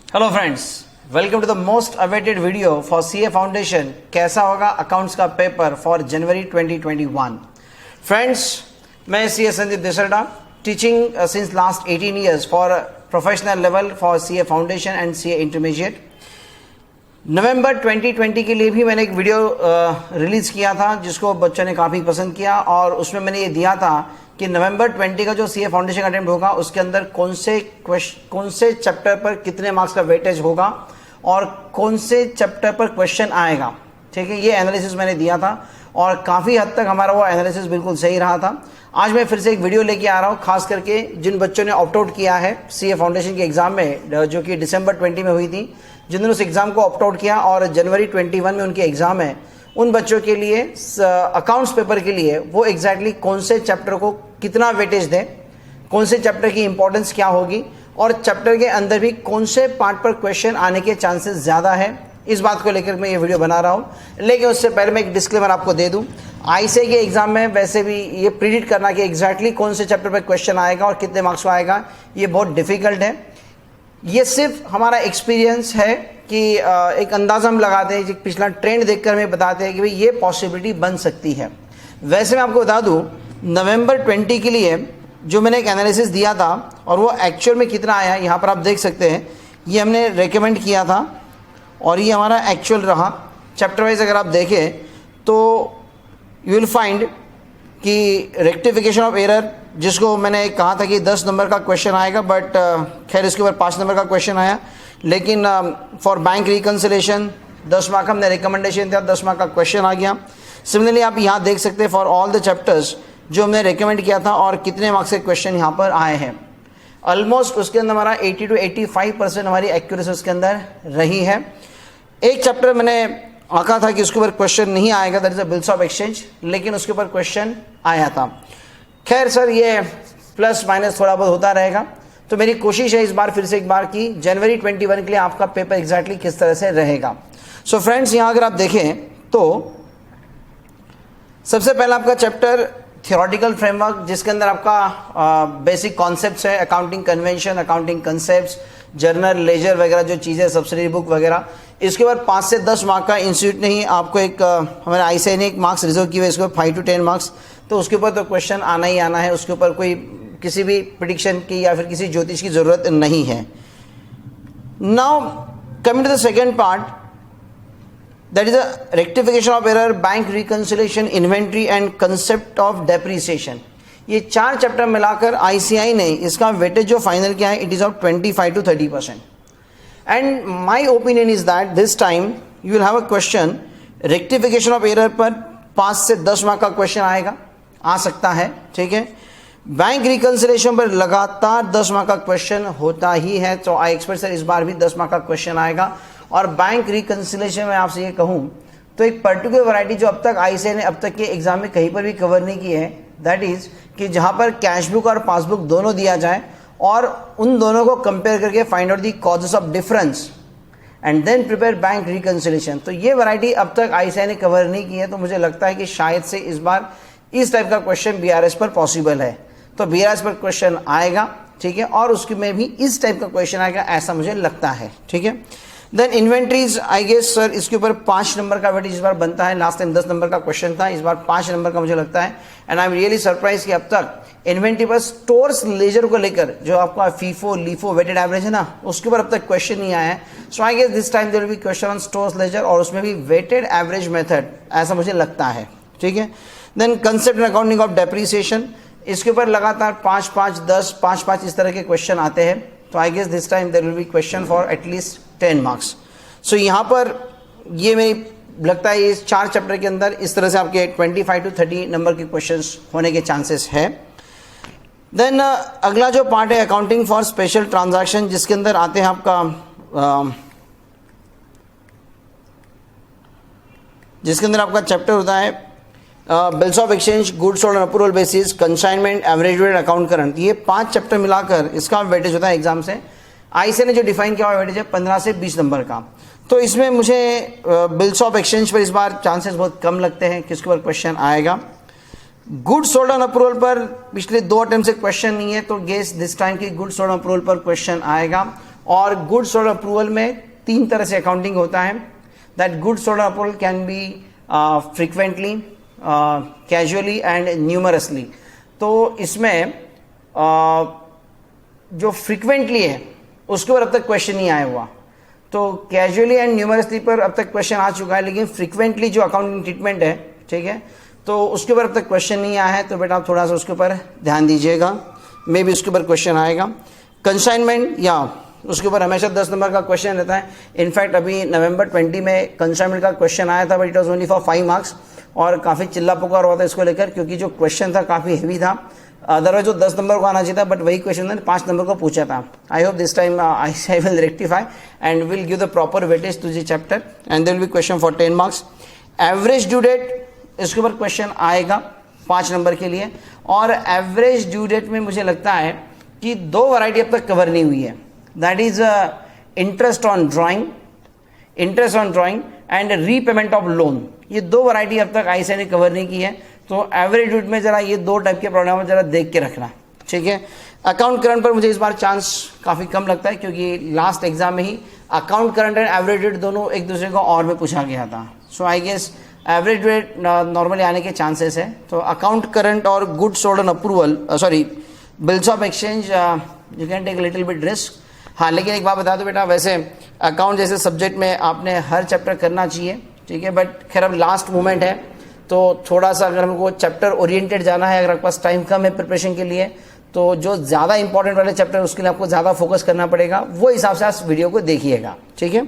Hello friends, welcome to the most awaited video for CA foundation. कैसा होगा accounts का paper for January 2021। Friends, मैं CA Sandeep Desarda, teaching since last 18 years for professional level for CA foundation and CA intermediate. नवंबर 2020 के लिए भी मैंने एक वीडियो रिलीज किया था जिसको बच्चों ने काफ़ी पसंद किया, और उसमें मैंने ये दिया था कि नवंबर 20 का जो सीए फाउंडेशन का अटेम्प्ट होगा उसके अंदर कौन से चैप्टर पर कितने मार्क्स का वेटेज होगा और कौन से चैप्टर पर क्वेश्चन आएगा। ठीक है, ये एनालिसिस मैंने दिया था और काफ़ी हद तक हमारा वो एनालिसिस बिल्कुल सही रहा था। आज मैं फिर से एक वीडियो लेके आ रहा हूँ, खास करके जिन बच्चों ने ऑप्ट आउट किया है सीए फाउंडेशन के एग्जाम में, जो कि दिसंबर 20 में हुई थी, जिन्होंने उस एग्जाम को ऑप्ट आउट किया और जनवरी 21 में उनकी एग्जाम है, उन बच्चों के लिए अकाउंट्स पेपर के लिए वो एग्जैक्टली कौन से चैप्टर को कितना वेटेज दें, कौन से चैप्टर की इंपॉर्टेंस क्या होगी और चैप्टर के अंदर भी कौन से पार्ट पर क्वेश्चन आने के चांसेस ज़्यादा है, इस बात को लेकर मैं ये वीडियो बना रहा हूँ। लेकिन उससे पहले मैं एक डिस्क्लेमर आपको दे दूँ, आईसीए के एग्जाम में वैसे भी ये प्रिडिक्ट करना कि एग्जैक्टली कौन से चैप्टर पर क्वेश्चन आएगा और कितने मार्क्स को आएगा, ये बहुत डिफिकल्ट है। ये सिर्फ हमारा एक्सपीरियंस है कि एक अंदाज़ा हम लगाते हैं, पिछला ट्रेंड देखकर हमें बताते हैं कि भाई ये पॉसिबिलिटी बन सकती है। वैसे मैं आपको बता दूं, नवंबर 20 के लिए जो मैंने एक एनालिसिस दिया था और वो एक्चुअल में कितना आया, यहाँ पर आप देख सकते हैं, ये हमने रेकमेंड किया था और ये हमारा एक्चुअल रहा। चैप्टर वाइज अगर आप देखें तो यू विल फाइंड कि रेक्टिफिकेशन ऑफ एरर, जिसको मैंने कहा था कि 10 नंबर का क्वेश्चन आएगा, बट खैर इसके ऊपर 5 नंबर का क्वेश्चन आया। लेकिन फॉर बैंक रिकन्सिलेशन 10 मार्क हमने रिकमेंडेशन दिया, 10 मार्क का क्वेश्चन आ गया। सिमिलरली आप यहाँ देख सकते हैं फॉर ऑल द चैप्टर्स जो हमने रिकमेंड किया था और कितने मार्क्स के क्वेश्चन यहाँ पर आए हैं। ऑलमोस्ट उसके अंदर हमारा 80 to 85% हमारी एक्यूरेसी उसके अंदर रही है। एक चैप्टर मैंने आंका था कि उसके ऊपर क्वेश्चन नहीं आएगा, that is a bills of exchange, लेकिन उसके ऊपर क्वेश्चन आया था। खैर सर, ये प्लस माइनस थोड़ा बहुत होता रहेगा, तो मेरी कोशिश है इस बार फिर से एक बार कि जनवरी 21 के लिए आपका पेपर एग्जैक्टली किस तरह से रहेगा। सो फ्रेंड्स, यहाँ अगर आप देखें तो सबसे पहला आपका चैप्टर थियोरेटिकल फ्रेमवर्क, जिसके अंदर आपका बेसिक कॉन्सेप्ट्स है, accounting convention, accounting concepts, journal ledger वगैरह जो चीज़ें, सब्सिडरी बुक वगैरह। इसके बाद 5 से 10 मार्क का इंस्टीट्यूट ने ही आपको एक हमारे आईसीआई ने एक मार्क्स रिजर्व किए हुए, इसके बाद 5 to 10 मार्क्स, तो उसके ऊपर तो क्वेश्चन आना ही आना है, उसके ऊपर कोई किसी भी प्रिडिक्शन की या फिर किसी ज्योतिष की ज़रूरत नहीं है। Now coming to the second part, that is a rectification of error, bank reconciliation, inventory and concept of depreciation. ये 4 चैप्टर मिलाकर आईसीआई ने इसका वेटेज जो फाइनल किया है, it is of 25 to 30%। And my opinion is that this time you will have a question rectification of error पर 5 से 10 mark का क्वेश्चन आएगा, आ सकता है। ठीक है, बैंक रिकन्सिलेशन पर लगातार 10 मार्क का क्वेश्चन होता ही है, तो आई एक्सपेक्ट सर इस बार भी 10 मार्क का क्वेश्चन आएगा। और बैंक रिकन्सिलेशन में आपसे ये कहूँ तो एक पर्टिकुलर वैरायटी जो अब तक आईसीआई ने अब तक के एग्जाम में कहीं पर भी कवर नहीं की है, दैट इज कि जहाँ पर कैश बुक और पासबुक दोनों दिया जाए और उन दोनों को कंपेयर करके find out the causes of difference and then prepare bank reconciliation. तो ये वैरायटी अब तक आईसीआई ने कवर नहीं की है, तो मुझे लगता है कि शायद से इस बार इस टाइप का क्वेश्चन बीआरएस पर पॉसिबल है, तो बीआरएस पर क्वेश्चन आएगा। ठीक है, और उसके में भी इस टाइप का क्वेश्चन आएगा, ऐसा मुझे लगता है। ठीक है, then inventories, I guess sir इसके ऊपर 5 नंबर का वेटेज इस बार बनता है। लास्ट टाइम 10 नंबर का क्वेश्चन था, इस बार 5 नंबर का मुझे लगता है। And I am really surprise कि अब तक इन्वेंट्री पर स्टोर्स लेजर को लेकर जो आपका फीफो लीफो वेटेड एवरेज है ना, उसके ऊपर अब तक क्वेश्चन नहीं आया है। So I guess this time there will be question on stores ledger और उसमें भी वेटेड एवरेज मेथड, ऐसा मुझे लगता है। ठीक है, then concept and accounting of depreciation, इसके ऊपर लगातार 5, 5, 10, 5, 5 इस तरह के क्वेश्चन आते हैं, तो I guess this time there will be question for at least 10 marks. So यहाँ पर ये मेरी लगता है इस 4 चैप्टर के अंदर इस तरह से आपके 25 to 30 नंबर के क्वेश्चंस होने के चांसेस है। देन अगला जो पार्ट है अकाउंटिंग फॉर स्पेशल ट्रांजैक्शन, जिसके अंदर आते हैं आपका जिसके अंदर आपका चैप्टर होता है bills of exchange, goods sold on approval basis, consignment, average weight, account current. ये 5 चैप्टर मिलाकर इसका वेटेज होता है एग्जाम से। आईसीआई ने जो डिफाइन किया हुआ वेटेज है 15 से 20 नंबर का, तो इसमें मुझे बिल्स ऑफ एक्सचेंज पर इस बार चांसेस बहुत कम लगते हैं कि इसके ऊपर क्वेश्चन आएगा। गुड्स सोल्ड ऑन अप्रूवल पर पिछले 2 अटेम्प्ट से क्वेश्चन नहीं है, तो गेस दिस टाइम की गुड्स सोल्ड ऑन अप्रूवल पर क्वेश्चन आएगा। और गुड्स ऑर्डर अप्रूवल में 3 तरह से अकाउंटिंग होता है. That goods order approval can be frequently, casually and numerously. तो इसमें जो फ्रिक्वेंटली है उसके ऊपर अब तक क्वेश्चन नहीं आया हुआ. तो कैजुअली एंड न्यूमरसली पर अब तक क्वेश्चन आ चुका है, लेकिन फ्रिक्वेंटली जो अकाउंटिंग ट्रीटमेंट है, ठीक है, तो उसके ऊपर अब तक क्वेश्चन नहीं आया है. तो बेटा आप थोड़ा सा उसके ऊपर ध्यान दीजिएगा, मे बी उसके ऊपर क्वेश्चन आएगा. कंसाइनमेंट, या उसके ऊपर हमेशा 10 नंबर का क्वेश्चन रहता है. इनफैक्ट अभी नवंबर 20 में कंसाइनमेंट का क्वेश्चन आया था, but it was only for 5 marks और काफ़ी चिल्ला पुकार हुआ था इसको लेकर, क्योंकि जो क्वेश्चन था काफ़ी हेवी था. अदरवाइज जो 10 नंबर को आना चाहिए था, बट वही क्वेश्चन ने 5 नंबर को पूछा था. I hope this time I will rectify and will give the proper weightage to the chapter and there will be question for 10 marks. Average due date, इसके ऊपर क्वेश्चन आएगा 5 नंबर के लिए. और एवरेज ड्यू डेट में मुझे लगता है कि 2 वैरायटी अब तक कवर नहीं हुई है. That is interest on drawing and repayment of loan. ये 2 वैरायटी अब तक आईसीएआई ने कवर नहीं की है. तो एवरेज ड्यू डेट में जरा ये 2 टाइप के प्रॉब्लम जरा देख के रखना, ठीक है. अकाउंट करंट पर मुझे इस बार चांस काफ़ी कम लगता है, क्योंकि लास्ट एग्जाम में ही account current and average due date दोनों एक दूसरे को और में पूछा गया था. So I guess average due date normally आने के चांसेस है. तो अकाउंट करंट और goods sold on approval, sorry bills of exchange, you can take little bit risk. हाँ, लेकिन एक बात बता दो बेटा, वैसे अकाउंट जैसे सब्जेक्ट में आपने हर चैप्टर करना चाहिए, ठीक है, बट खैर अब लास्ट मोमेंट है, तो थोड़ा सा अगर हमको चैप्टर ओरिएंटेड जाना है, अगर आपके पास टाइम कम है प्रिपरेशन के लिए, तो जो ज़्यादा इंपॉर्टेंट वाले चैप्टर उसके लिए आपको ज़्यादा फोकस करना पड़ेगा. वो हिसाब से आप वीडियो को देखिएगा, ठीक है.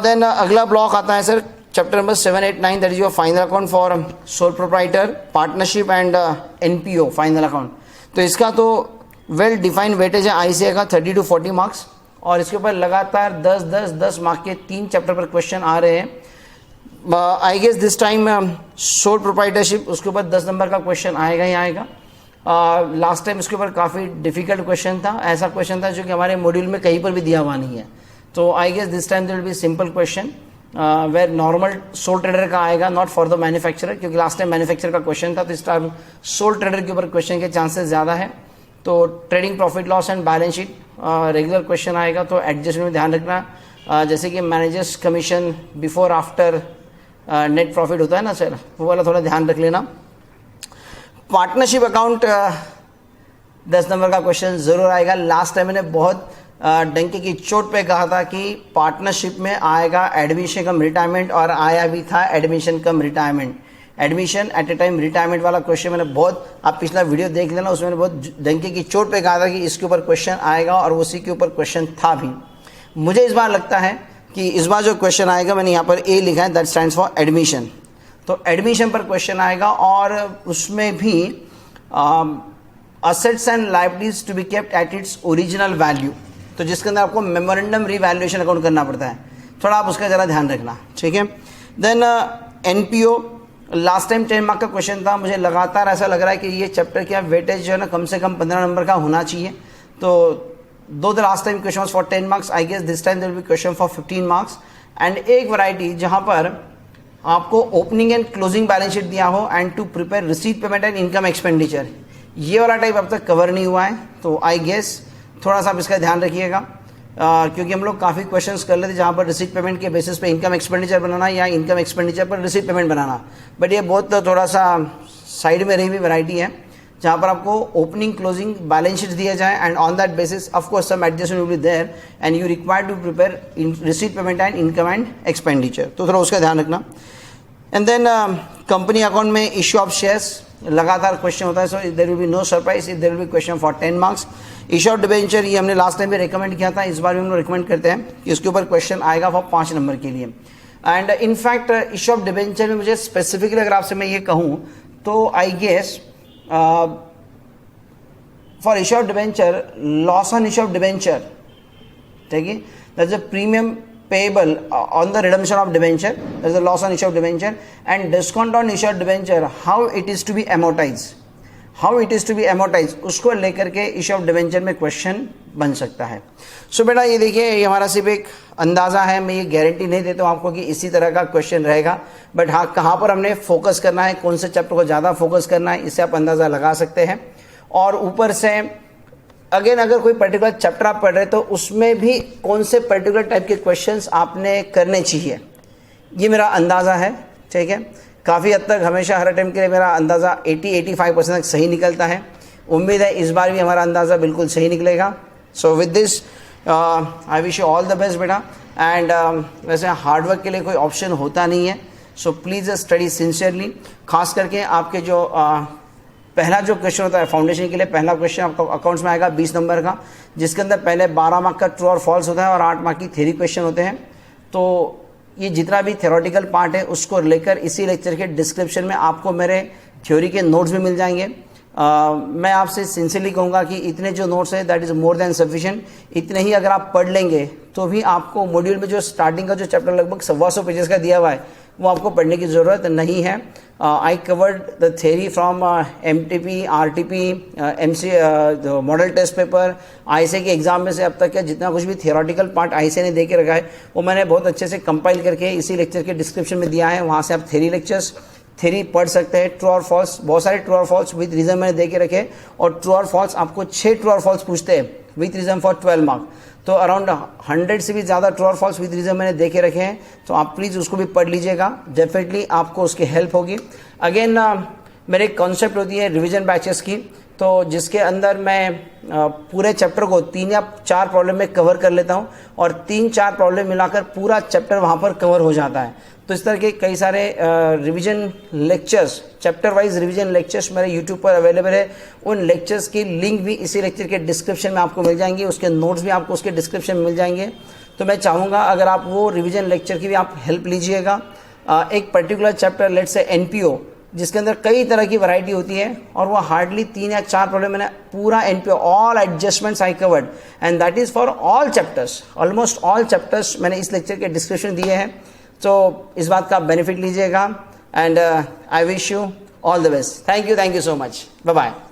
देन अगला ब्लॉक आता है sir, chapter number 7, 8, 9, that is your final account for sole proprietor, partnership and NPO final account. तो इसका तो वेल डिफाइंड वेटेज है आईसीएआई का 30 to 40 मार्क्स, और इसके ऊपर लगातार 10 मार्क के 3 चैप्टर पर क्वेश्चन आ रहे हैं. I guess this time sole proprietorship, उसके ऊपर 10 नंबर का क्वेश्चन आएगा ही आएगा. लास्ट टाइम इसके ऊपर काफ़ी डिफिकल्ट क्वेश्चन था, ऐसा क्वेश्चन था जो कि हमारे मॉड्यूल में कहीं पर भी दिया हुआ नहीं है. तो I guess this time there will be simple question where normal sole trader का आएगा, नॉट फॉर द मैन्युफैक्चरर, क्योंकि लास्ट टाइम मैन्युफैक्चरर का क्वेश्चन था. तो इस टाइम सोल ट्रेडर के ऊपर क्वेश्चन के चांसेस ज़्यादा है. तो trading profit loss and balance sheet regular question आएगा, तो एडजस्टमेंट में ध्यान रखना. जैसे कि managers commission before after net profit होता है ना सर, वो वाला थोड़ा ध्यान रख लेना. पार्टनरशिप अकाउंट 10 नंबर का क्वेश्चन ज़रूर आएगा. लास्ट टाइम मैंने बहुत डंके की चोट पे कहा था कि पार्टनरशिप में आएगा एडमिशन कम रिटायरमेंट, और आया भी था एडमिशन कम रिटायरमेंट. एडमिशन एट ए टाइम रिटायरमेंट वाला क्वेश्चन मैंने बहुत, आप पिछला वीडियो देख लेना, उसमें मैंने बहुत डंके की चोट पे कहा था कि इसके ऊपर क्वेश्चन आएगा, और उसी के ऊपर क्वेश्चन था भी. मुझे इस बार लगता है कि इस बार जो क्वेश्चन आएगा, मैंने यहाँ पर ए लिखा है, दैट स्टैंड्स फॉर एडमिशन. तो एडमिशन पर क्वेश्चन आएगा, और उसमें भी assets and liabilities to be kept at its original value. तो जिसके अंदर आपको मेमोरेंडम रिवैल्यूएशन अकाउंट करना पड़ता है, थोड़ा आप उसका ज़रा ध्यान रखना, ठीक है. Then NPO, last time 10 mark का क्वेश्चन था. मुझे लगातार ऐसा लग रहा है कि ये चैप्टर का वेटेज जो है ना कम से कम 15 नंबर का होना चाहिए. तो though the last time question for 10 marks, I guess this time there will be question for 15 marks. And एक वैरायटी जहाँ पर आपको opening and closing balance sheet दिया हो and to prepare receipt payment and income expenditure, ये वाला type अब तक कवर नहीं हुआ है. तो आई गेस थोड़ा सा आप इसका ध्यान रखिएगा, क्योंकि हम लोग काफ़ी क्वेश्चंस कर लेते जहाँ पर रिसीट पेमेंट के बेसिस पे इनकम एक्सपेंडिचर बनाना या इनकम एक्सपेंडिचर पर रिसीट पेमेंट बनाना. बट ये बहुत थोड़ा सा साइड में रही हुई वैरायटी है, जहाँ पर आपको ओपनिंग क्लोजिंग बैलेंस शीट दिया जाए and on that basis of course some adjustment will be there and you require to prepare receipt payment and income and expenditure. तो थोड़ा उसका ध्यान रखना. एंड देन कंपनी अकाउंट में इश्यू ऑफ शेयर्स लगातार question होता है. So there will be no surprise if there will be question for 10 marks. Issue of debenture, ये हमने लास्ट टाइम भी रिकमेंड किया था, इस बार भी हम लोग रिकमेंड करते हैं कि इसके ऊपर क्वेश्चन आएगा फॉर 5 नंबर के लिए. And in fact issue of debenture में मुझे स्पेसिफिकली अगर आपसे मैं ये कहूँ तो I guess for issue of debenture, loss on issue of debenture, ठीक है, that's a premium payable on the redemption of debenture, there is a loss on issue of debenture, and discount on issue of debenture, how it is to be amortized, उसको लेकर के issue of debenture में question बन सकता है. सो बेटा ये देखिए, ये हमारा सिर्फ एक अंदाज़ा है, मैं ये गारंटी नहीं देता हूँ आपको कि इसी तरह का क्वेश्चन रहेगा, बट हाँ कहाँ पर हमने फोकस करना है, कौन से चैप्टर को ज़्यादा फोकस करना है, इससे आप अंदाज़ा लगा सकते हैं. और ऊपर से अगेन अगर कोई पर्टिकुलर चैप्टर आप पढ़ रहे तो उसमें भी कौन से पर्टिकुलर टाइप के क्वेश्चंस आपने करने चाहिए, ये मेरा अंदाज़ा है, ठीक है। काफ़ी हद तक हमेशा हर टाइम के लिए मेरा अंदाज़ा 80-85% तक सही निकलता है। उम्मीद है इस बार भी हमारा अंदाज़ा बिल्कुल सही निकलेगा। So with this I wish you all the best बेटा। एंड वैसे हार्डवर्क के लिए कोई ऑप्शन होता नहीं है, सो प्लीज़ स्टडी सिंसियरली। खास करके आपके जो पहला जो क्वेश्चन होता है फाउंडेशन के लिए, पहला क्वेश्चन आपका अकाउंट्स में आएगा 20 नंबर का, जिसके अंदर पहले 12 मार्क का ट्रू और फॉल्स होता है और 8 मार्क की थ्योरी क्वेश्चन होते हैं। तो ये जितना भी थ्योरेटिकल पार्ट है उसको लेकर इसी लेक्चर के डिस्क्रिप्शन में आपको मेरे थ्योरी के नोट्स भी मिल जाएंगे। मैं आपसे सिंसियरली कहूँगा कि इतने जो नोट्स है that is more than sufficient. इतने ही अगर आप पढ़ लेंगे तो भी आपको मॉड्यूल में जो स्टार्टिंग का जो चैप्टर लगभग 125 पेजेस का दिया हुआ है वो आपको पढ़ने की ज़रूरत नहीं है। I covered the theory from MTP, RTP, MC model test paper, ICA के एग्जाम में से अब तक का जितना कुछ भी थियोरेटिकल पार्ट ICA ने दे के रखा है वो मैंने बहुत अच्छे से कंपाइल करके इसी लेक्चर के डिस्क्रिप्शन में दिया है। वहाँ से आप थ्योरी पढ़ सकते हैं। ट्रू और फॉल्स, बहुत सारे ट्रू और फॉल्स विद रीजन मैंने दे के रखे, और ट्रू और फॉल्स आपको 6 ट्रू और फॉल्स पूछते हैं विद रीजन फॉर 12 मार्क। तो अराउंड 100 से भी ज़्यादा ट्रू और फॉल्स विद रीजन मैंने दे के रखे हैं, तो आप प्लीज़ उसको भी पढ़ लीजिएगा, डेफिनेटली आपको उसकी हेल्प होगी। अगेन मेरे कॉन्सेप्ट होती है रिवीजन बैचेस की, तो जिसके अंदर मैं पूरे चैप्टर को 3 या 4 प्रॉब्लम में कवर कर लेता हूँ और 3-4 प्रॉब्लम मिलाकर पूरा चैप्टर वहाँ पर कवर हो जाता है। तो इस तरह के कई सारे revision lectures, chapter wise revision lectures मेरे यूट्यूब पर अवेलेबल है। उन लेक्चर्स की लिंक भी इसी लेक्चर के डिस्क्रिप्शन में आपको मिल जाएंगे, उसके नोट्स भी आपको उसके डिस्क्रिप्शन में मिल जाएंगे। तो मैं चाहूँगा अगर आप वो रिवीजन लेक्चर की भी आप हेल्प लीजिएगा। एक particular chapter let's say NPO, जिसके अंदर कई तरह की वैरायटी होती है और वो हार्डली 3 या 4 प्रॉब्लम मैंने पूरा NPO all adjustments I covered and that is for all chapters, almost all chapters मैंने इस लेक्चर के डिस्क्रिप्शन दिए हैं। तो इस बात का आप बेनिफिट लीजिएगा and I wish you all the best. Thank you so much, bye bye.